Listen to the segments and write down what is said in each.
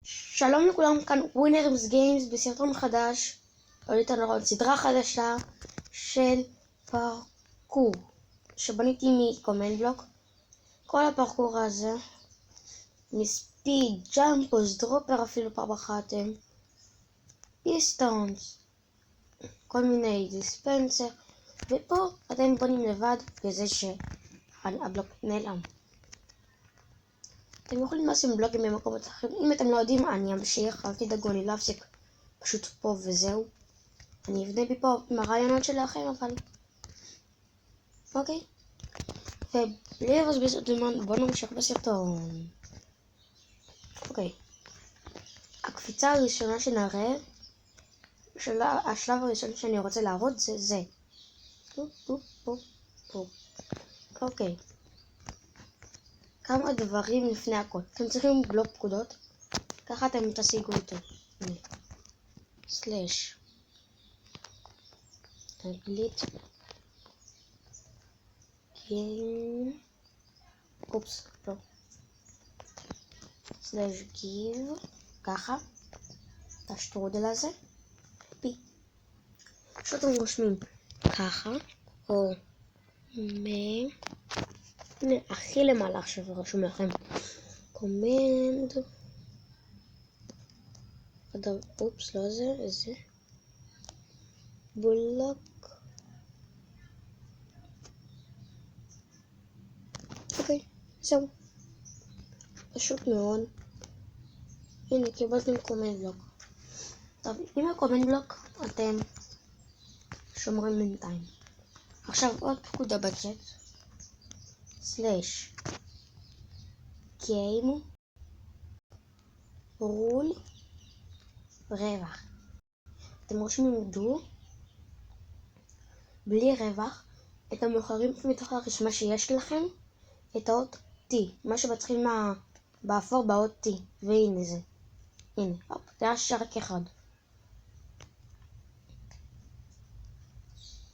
שלום לכולם, כאן ווינרס גיימס בסרטון חדש, או יותר נכון סדרה חדשה של פארקור שבניתי מקומנד בלוק. כל הפארקור הזה מספיד, ג'אמפוס, דרופר, אפילו פעם אחת, פיסטונס, כל מיני דיספנסר, ופה אתם בונים לבד בזה שהבלוק נעלם. אתם יכולים לשים בלוגים במקומות אחרים. אם אתם לא יודעים, אני אמשיך, אל תדאגו, אני לא אפסיק, פשוט פה וזהו. אני אבנה מפה עם הרעיונות שלכם, אבל אוקיי. ובלי לבזבז עוד זמן, בואו נמשיך בסרטון. אוקיי. הקפיצה הראשונה שנראה, השלב הראשון שאני רוצה להראות זה. אוקיי. כמה דברים לפני הכל. אתם צריכים בלוק פקודות, ככה אתם תשיגו אותו. הנה. סלש. אנגלית. גיים. אופס, לא. סלש גיב. ככה. את השטרודל הזה. פי. שאתם רושמים ככה, או הנה, הכי למעלה עכשיו רשום לכם קומנד. אופס, לא זה, זה בלוק. אוקיי, זהו. פשוט מאוד. הנה, קיבלתם קומנד בלוק. טוב, עם הקומנד בלוק אתם שומרים בינתיים. עכשיו עוד פקודה בצ'אט. סלש גיים רול רווח. אתם רושמים דו בלי רווח. אתם מוכרים מתוך הרשימה שיש לכם את האות T, מה שמתחיל באפור באות T, והנה זה. הנה, הופ, זה היה רק אחד.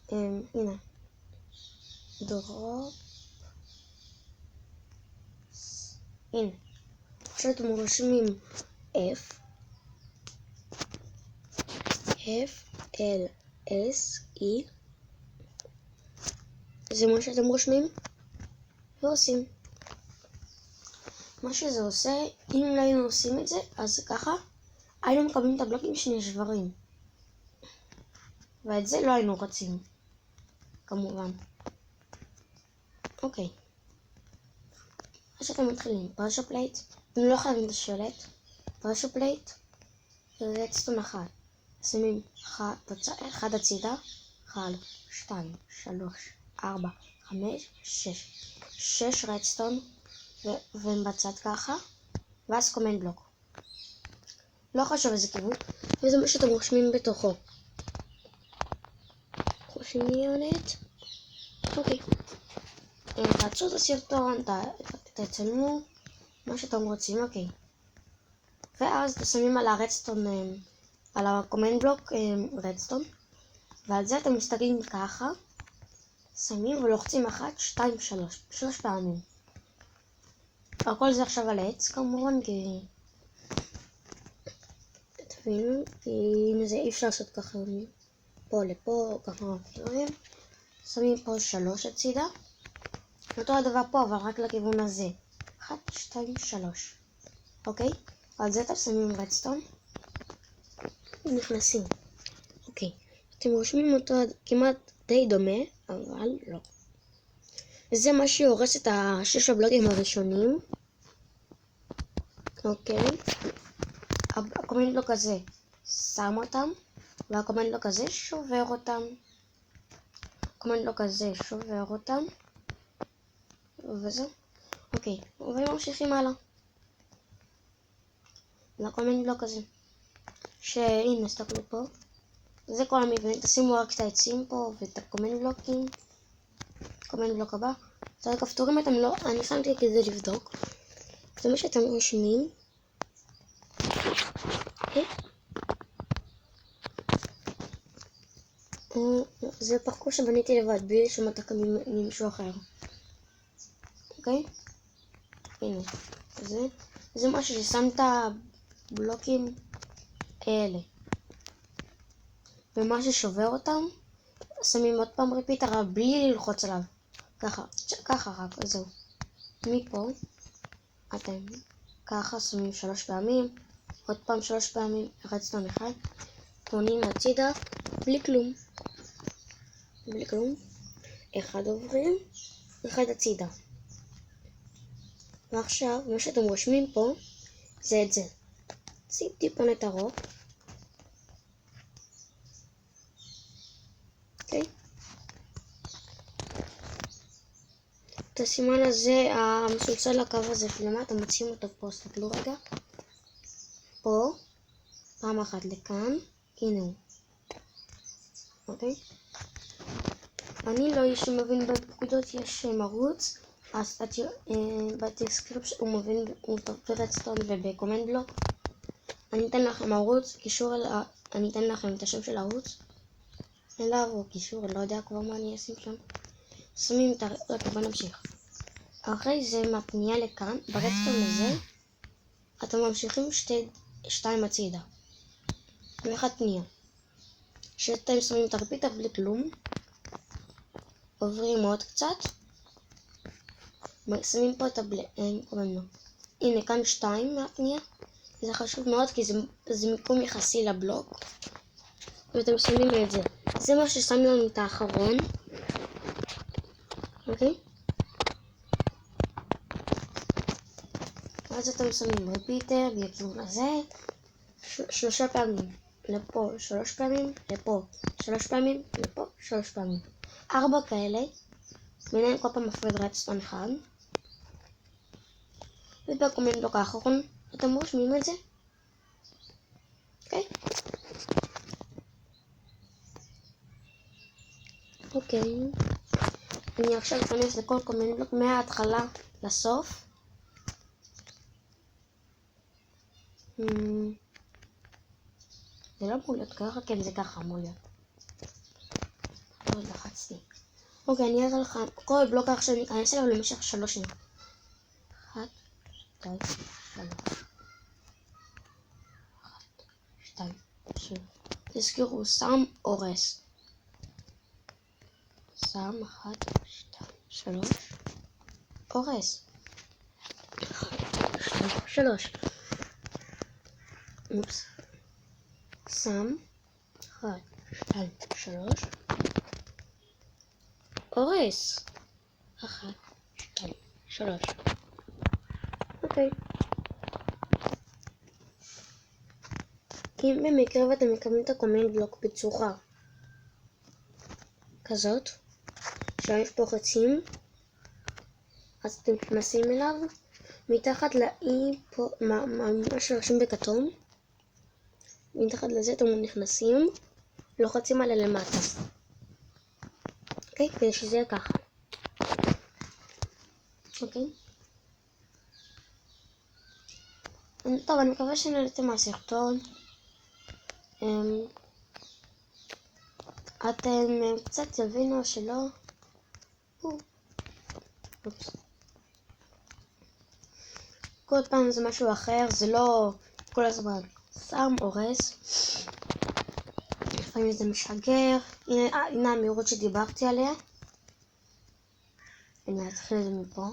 הנה דרופ. הנה, עכשיו אתם רושמים F L S E, זה מה שאתם רושמים ועושים. מה שזה עושה, אם לא היינו עושים את זה, אז ככה היינו מקבלים את הבלוקים שנשברים, ואת זה לא היינו רוצים, כמובן. אוקיי. אז שאתם מתחילים, פרשר פלייט, אתם לא חייבים את השלט, פרשר פלייט, רדסטון אחד, שמים אחד הצידה, 1, 2, 3, 4, 5, 6 רדסטון, ובצד ככה, ואז קומנד בלוק. לא חשוב איזה כיוון, וזה מה שאתם רושמים בתוכו. חושניונת, אוקיי. תעצרו את הסרטון, תצלמו מה שאתם רוצים, אוקיי. ואז תשמים על הרדסטון, על הקומנד בלוק רדסטון, ועל זה אתם מסתכלים ככה, שמים ולוחצים 1, 2, 3 פעמים. הכל זה עכשיו על העץ כמובן, כי תבינו, כי אם זה אי אפשר לעשות ככה פה לפה, ככה דברים. שמים פה 3 הצידה, אותו הדבר פה, אבל רק לכיוון הזה. 1, 2, 3. אוקיי? על זה אתם שמים רדסטון. נכנסים. אוקיי. אתם רושמים אותו כמעט די דומה, אבל לא. וזה מה שהורס את 6 הבלוקים הראשונים. אוקיי. הקומנד בלוק הזה שם אותם, והקומנד בלוק הזה שובר אותם. הקומנד בלוק הזה שובר אותם. וזהו. אוקיי, וממשיכים הלאה לקומנד בלוק הזה, שהנה, תסתכלו פה, זה כל המבנה. תשימו רק את העצים פה ואת הקומנד בלוקים. קומנד בלוק הבא, את הכפתורים אתם לא, אני שמתי כדי לבדוק, זה מה שאתם רושמים. זה פרקור שבניתי לבד, בלי שמעת ממישהו אחר. אוקיי? הנה, זה משהו ששמת הבלוקים האלה. ומה ששובר אותם, שמים עוד פעם ריפיט, אבל בלי ללחוץ עליו. ככה רק, זהו. מפה, אתם ככה שמים 3 פעמים, עוד פעם 3 פעמים, רצתם אחד, פונים הצידה, בלי כלום. אחד עוברים, אחד הצידה. ועכשיו, מה שאתם רושמים פה, זה את זה. שים טיפונת ארוך. אוקיי? את הסימן הזה, המסולסל לקו הזה שלמה, אתם מוצאים אותו פה, תסתכלו רגע. פה, פעם אחת לכאן, הנה הוא. אוקיי? אני לא איש שמבין בפקודות, יש ערוץ, אז בדיסקריפשן הוא מבין, הוא ברדסטון ובקומנט בלוק. אני אתן לכם ערוץ, אני אתן לכם את השם של הערוץ. אליו או קישור, אני לא יודע כבר מה אני אשים שם. שמים את הרקע, בוא נמשיך. אחרי זה מהפנייה לכאן, ברדסטון הזה, אתם ממשיכים 2 הצידה. ואחד פנייה. שאתם שמים את הרפיטה בלי כלום. עוברים עוד קצת. שמים פה את הנה כאן 2 מהפנייה. זה חשוב מאוד כי זה מיקום יחסי לבלוק. ואתם שמים את זה. זה מה ששם לנו את האחרון. אוקיי? אז אתם שמים ריפיטר בכיוון הזה. 3 פעמים. לפה 3 פעמים. לפה 3 פעמים. לפה 3 פעמים. 4 כאלה. ביניהם כל פעם מפריד רדסטון אחד. ובקומנט בלוק האחרון אתם רושמים את זה. אוקיי? אוקיי. אני עכשיו אכנס לכל קומנט בלוק מההתחלה לסוף. זה לא אמור להיות ככה, כן זה ככה אמור להיות. לא לחצתי. אוקיי, אני אראה לך כל בלוק עכשיו ניכנס אליו למשך 3 שניות. 1, 2, 3. 1, 2, 3. תזכרו, שם אורס. שם 1, 2, 3. אורס. 1, 2, 3. אופס. שם 1, 2, 3. אורס. 1, 2, 3. אוקיי. אם במקרה ואתם מקבלים את הקומנט בלוק בצורה כזאת, שיש פה חצים, אז אתם נכנסים אליו, מתחת לאי פה, מה שרשום בכתום, מתחת לזה אתם נכנסים, לוחצים עליה למטה. אוקיי? כדי שזה יהיה ככה. אוקיי? טוב, אני מקווה שנהנתם מהסרטון. אתם קצת תבינו שלא. אופס. כל פעם זה משהו אחר, זה לא כל הזמן. שם אורס. לפעמים זה משגר. הנה המהירות שדיברתי עליה. אני אתחיל את זה מפה.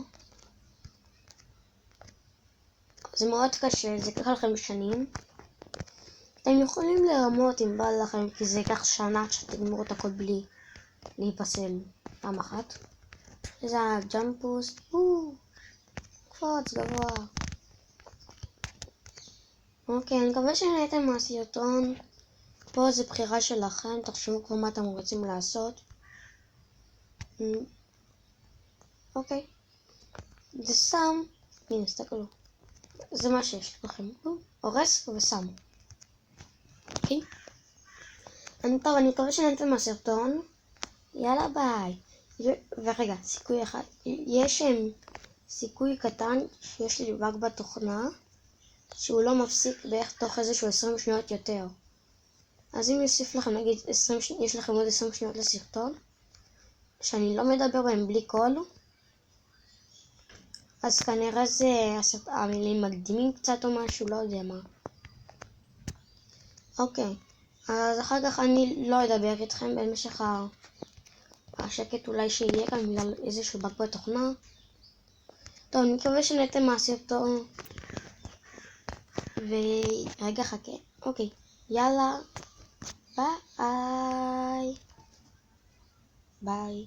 זה מאוד קשה, זה ייקח לכם שנים. אתם יכולים לרמות אם בא לכם, כי זה ייקח שנה שתגמרו את הכל בלי להיפסל פעם אחת. זה הג'אמפוס, קפוץ גבוה. אוקיי, אני מקווה שנהנתם מהסרטון. פה זה בחירה שלכם, תחשבו כבר מה אתם רוצים לעשות. אוקיי. זה שם, הנה, תסתכלו. זה מה שיש לכם. הורס ושם. אוקיי? טוב, אני מקווה שנהנתם מהסרטון. יאללה ביי. ורגע, סיכוי אחד. יש סיכוי קטן שיש לי באג בתוכנה, שהוא לא מפסיק בערך תוך איזשהו 20 שניות יותר. אז אם יוסיף לכם, נגיד, יש לכם עוד 20 שניות לסרטון, שאני לא מדבר בהם בלי קול, אז כנראה זה המילים מקדימים קצת או משהו, לא יודע מה. אוקיי, אז אחר כך אני לא אדבר איתכם במשך השקט אולי שיהיה כאן בגלל איזשהו באג בתוכנה. טוב, אני מקווה שנהנתם מהסרטון. ורגע חכה, אוקיי, יאללה, ביי. ביי.